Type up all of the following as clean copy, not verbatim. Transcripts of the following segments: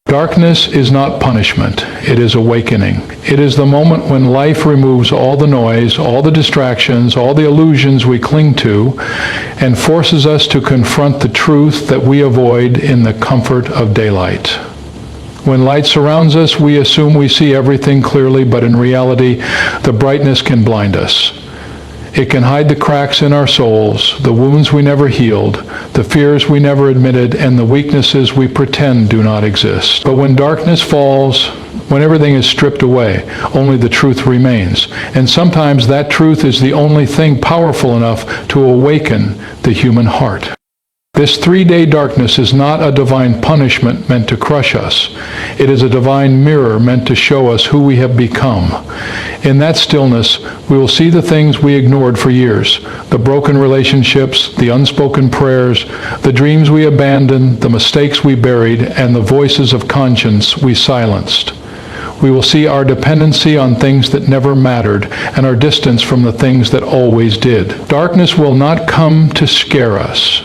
Darkness is not punishment, it is awakening. It is the moment when life removes all the noise, all the distractions, all the illusions we cling to, and forces us to confront the truth that we avoid in the comfort of daylight. When light surrounds us, we assume we see everything clearly, but in reality, the brightness can blind us. It can hide the cracks in our souls, the wounds we never healed, the fears we never admitted, and the weaknesses we pretend do not exist. But when darkness falls, when everything is stripped away, only the truth remains. And sometimes that truth is the only thing powerful enough to awaken the human heart. This 3-day darkness is not a divine punishment meant to crush us. It is a divine mirror meant to show us who we have become. In that stillness, we will see the things we ignored for years, the broken relationships, the unspoken prayers, the dreams we abandoned, the mistakes we buried, and the voices of conscience we silenced. We will see our dependency on things that never mattered and our distance from the things that always did. Darkness will not come to scare us.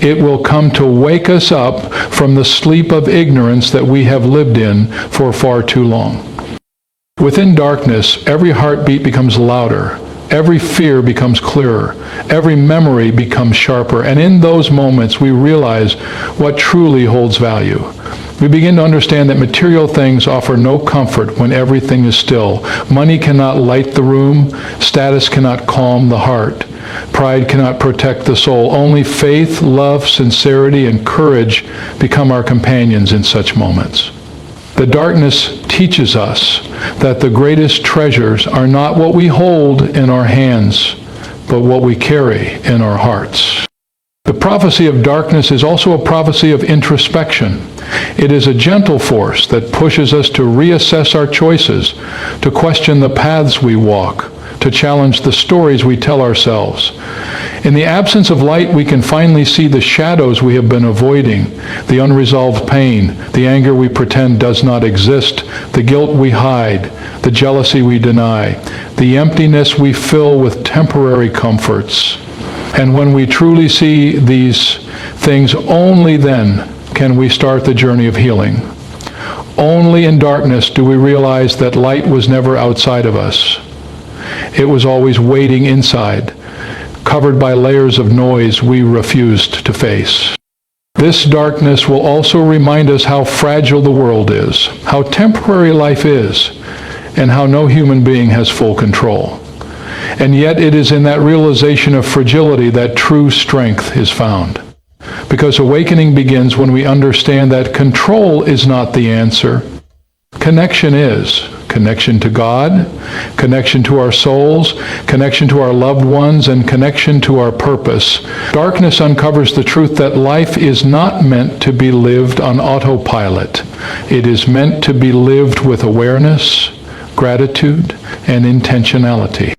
It will come to wake us up from the sleep of ignorance that we have lived in for far too long. Within darkness, every heartbeat becomes louder, every fear becomes clearer, every memory becomes sharper, and in those moments we realize what truly holds value. We begin to understand that material things offer no comfort when everything is still. Money cannot light the room, status cannot calm the heart. Pride cannot protect the soul. Only faith, love, sincerity, and courage become our companions in such moments. The darkness teaches us that the greatest treasures are not what we hold in our hands, but what we carry in our hearts. The prophecy of darkness is also a prophecy of introspection. It is a gentle force that pushes us to reassess our choices, to question the paths we walk, to challenge the stories we tell ourselves. In the absence of light, we can finally see the shadows we have been avoiding, the unresolved pain, the anger we pretend does not exist, the guilt we hide, the jealousy we deny, the emptiness we fill with temporary comforts. And when we truly see these things, only then can we start the journey of healing. Only in darkness do we realize that light was never outside of us. It was always waiting inside, covered by layers of noise we refused to face. This darkness will also remind us how fragile the world is, how temporary life is, and how no human being has full control. And yet it is in that realization of fragility that true strength is found. Because awakening begins when we understand that control is not the answer. Connection is. Connection to God, connection to our souls, connection to our loved ones, and connection to our purpose. Darkness uncovers the truth that life is not meant to be lived on autopilot. It is meant to be lived with awareness, gratitude, and intentionality.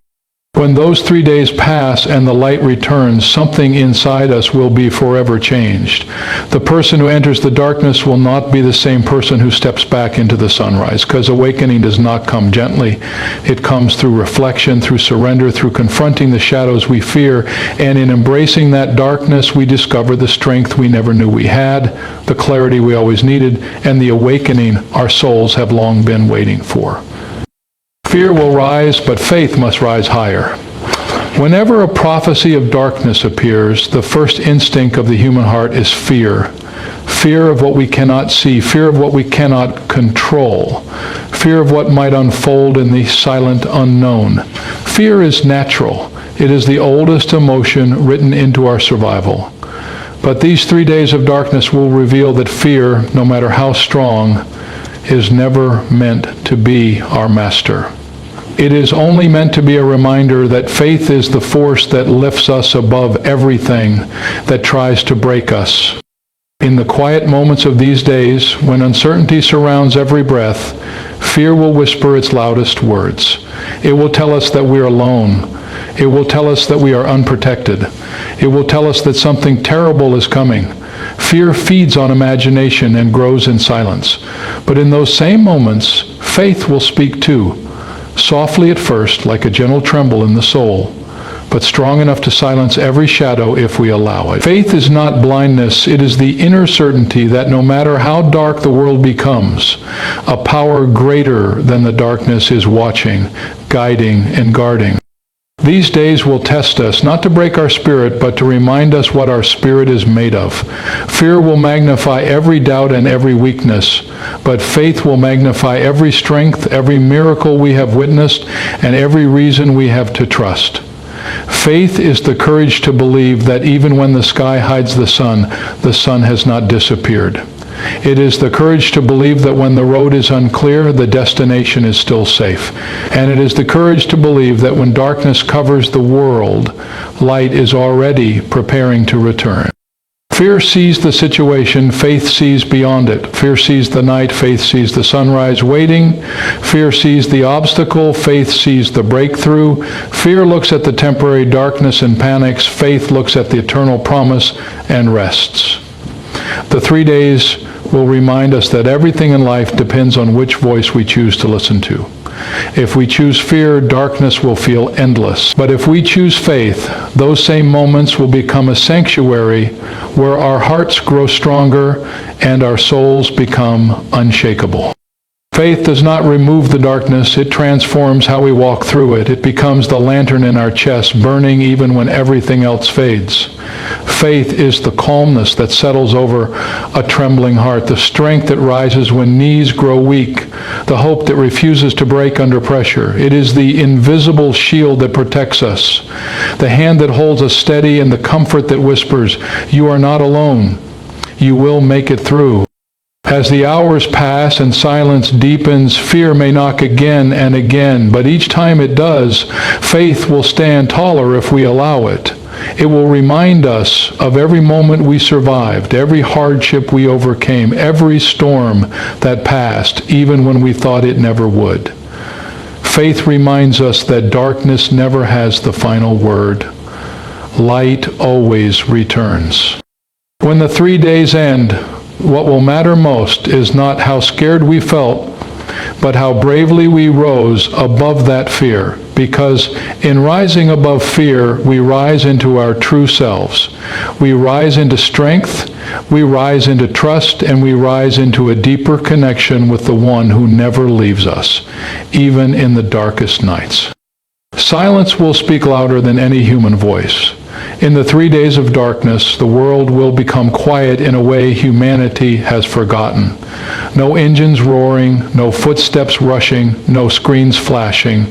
When those 3 days pass and the light returns, something inside us will be forever changed. The person who enters the darkness will not be the same person who steps back into the sunrise, because awakening does not come gently. It comes through reflection, through surrender, through confronting the shadows we fear, and in embracing that darkness, we discover the strength we never knew we had, the clarity we always needed, and the awakening our souls have long been waiting for. Fear will rise, but faith must rise higher. Whenever a prophecy of darkness appears, the first instinct of the human heart is fear. Fear of what we cannot see, fear of what we cannot control, fear of what might unfold in the silent unknown. Fear is natural. It is the oldest emotion written into our survival. But these 3 days of darkness will reveal that fear, no matter how strong, is never meant to be our master. It is only meant to be a reminder that faith is the force that lifts us above everything that tries to break us. In the quiet moments of these days, when uncertainty surrounds every breath, fear will whisper its loudest words. It will tell us that we are alone. It will tell us that we are unprotected. It will tell us that something terrible is coming. Fear feeds on imagination and grows in silence. But in those same moments, faith will speak too, softly at first, like a gentle tremble in the soul, but strong enough to silence every shadow if we allow it. Faith is not blindness. It is the inner certainty that no matter how dark the world becomes, a power greater than the darkness is watching, guiding, and guarding. These days will test us, not to break our spirit, but to remind us what our spirit is made of. Fear will magnify every doubt and every weakness, but faith will magnify every strength, every miracle we have witnessed, and every reason we have to trust. Faith is the courage to believe that even when the sky hides the sun has not disappeared. It is the courage to believe that when the road is unclear, the destination is still safe. And it is the courage to believe that when darkness covers the world, light is already preparing to return. Fear sees the situation, faith sees beyond it. Fear sees the night, faith sees the sunrise waiting. Fear sees the obstacle, faith sees the breakthrough. Fear looks at the temporary darkness and panics. Faith looks at the eternal promise and rests. The 3 days will remind us that everything in life depends on which voice we choose to listen to. If we choose fear, darkness will feel endless. But if we choose faith, those same moments will become a sanctuary where our hearts grow stronger and our souls become unshakable. Faith does not remove the darkness, it transforms how we walk through it. It becomes the lantern in our chest, burning even when everything else fades. Faith is the calmness that settles over a trembling heart, the strength that rises when knees grow weak, the hope that refuses to break under pressure. It is the invisible shield that protects us, the hand that holds us steady, and the comfort that whispers, "You are not alone. You will make it through." As the hours pass and silence deepens, fear may knock again and again, but each time it does, faith will stand taller if we allow it. It will remind us of every moment we survived, every hardship we overcame, every storm that passed, even when we thought it never would. Faith reminds us that darkness never has the final word. Light always returns. When the 3 days end, what will matter most is not how scared we felt, but how bravely we rose above that fear. Because in rising above fear, we rise into our true selves. We rise into strength, we rise into trust, and we rise into a deeper connection with the one who never leaves us, even in the darkest nights. Silence will speak louder than any human voice. In the 3 days of darkness, the world will become quiet in a way humanity has forgotten. No engines roaring, no footsteps rushing, no screens flashing,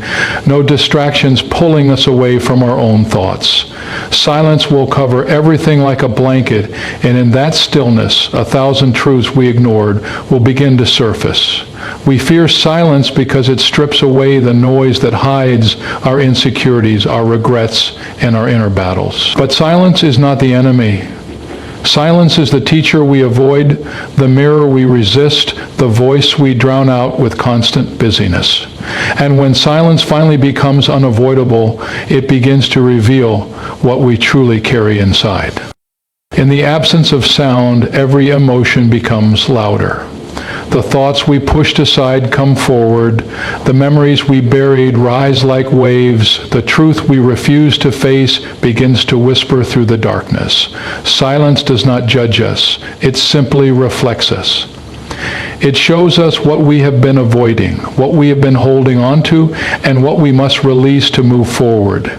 no distractions pulling us away from our own thoughts. Silence will cover everything like a blanket, and in that stillness, 1,000 truths we ignored will begin to surface. We fear silence because it strips away the noise that hides our insecurities, our regrets, and our inner battles. But silence is not the enemy. Silence is the teacher we avoid, the mirror we resist, the voice we drown out with constant busyness. And when silence finally becomes unavoidable, it begins to reveal what we truly carry inside. In the absence of sound, every emotion becomes louder. The thoughts we pushed aside come forward. The memories we buried rise like waves. The truth we refuse to face begins to whisper through the darkness. Silence does not judge us. It simply reflects us. It shows us what we have been avoiding, what we have been holding on to, and what we must release to move forward.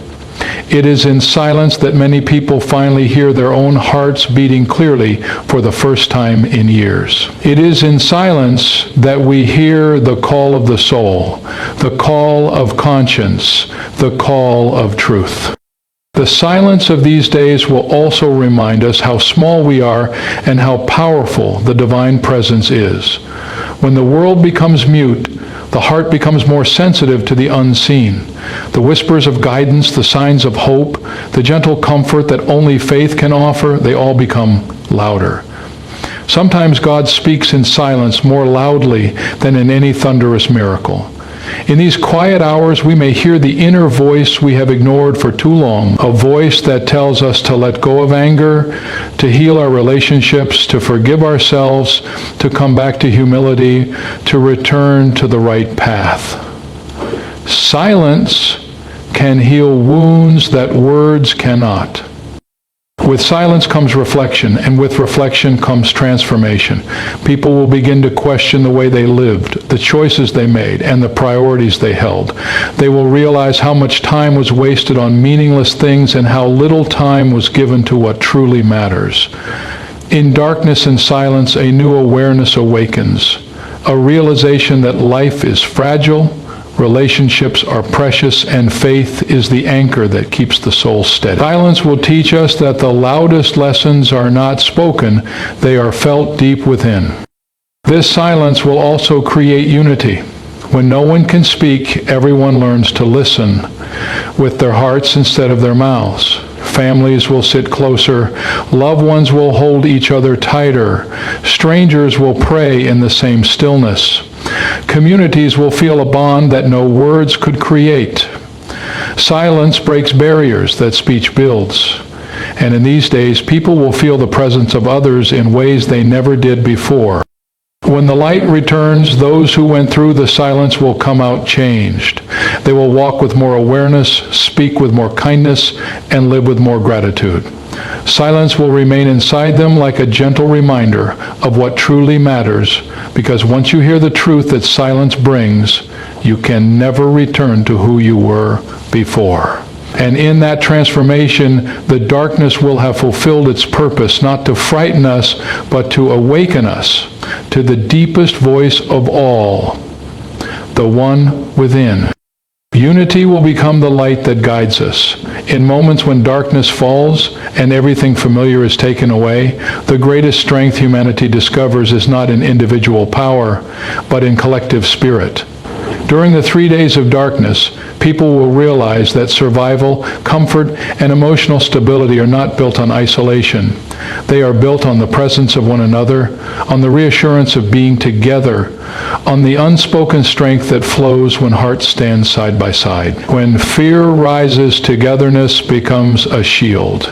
It is in silence that many people finally hear their own hearts beating clearly for the first time in years. It is in silence that we hear the call of the soul, the call of conscience, the call of truth. The silence of these days will also remind us how small we are and how powerful the divine presence is. When the world becomes mute, the heart becomes more sensitive to the unseen. The whispers of guidance, the signs of hope, the gentle comfort that only faith can offer, they all become louder. Sometimes God speaks in silence more loudly than in any thunderous miracle. In these quiet hours, we may hear the inner voice we have ignored for too long, a voice that tells us to let go of anger, to heal our relationships, to forgive ourselves, to come back to humility, to return to the right path. Silence can heal wounds that words cannot. With silence comes reflection, and with reflection comes transformation. People will begin to question the way they lived, the choices they made, and the priorities they held. They will realize how much time was wasted on meaningless things and how little time was given to what truly matters. In darkness and silence, a new awareness awakens, a realization that life is fragile, relationships are precious, and faith is the anchor that keeps the soul steady. Silence will teach us that the loudest lessons are not spoken, they are felt deep within. This silence will also create unity. When no one can speak, everyone learns to listen with their hearts instead of their mouths. Families will sit closer. Loved ones will hold each other tighter. Strangers will pray in the same stillness. Communities will feel a bond that no words could create. Silence breaks barriers that speech builds. And in these days, people will feel the presence of others in ways they never did before. When the light returns, those who went through the silence will come out changed. They will walk with more awareness, speak with more kindness, and live with more gratitude. Silence will remain inside them like a gentle reminder of what truly matters, because once you hear the truth that silence brings, you can never return to who you were before. And in that transformation, the darkness will have fulfilled its purpose, not to frighten us, but to awaken us to the deepest voice of all, the one within. Unity will become the light that guides us. In moments when darkness falls and everything familiar is taken away, the greatest strength humanity discovers is not in individual power, but in collective spirit. During the 3 days of darkness, people will realize that survival, comfort, and emotional stability are not built on isolation. They are built on the presence of one another, on the reassurance of being together, on the unspoken strength that flows when hearts stand side by side. When fear rises, togetherness becomes a shield.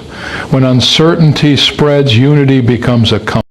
When uncertainty spreads, unity becomes a compass.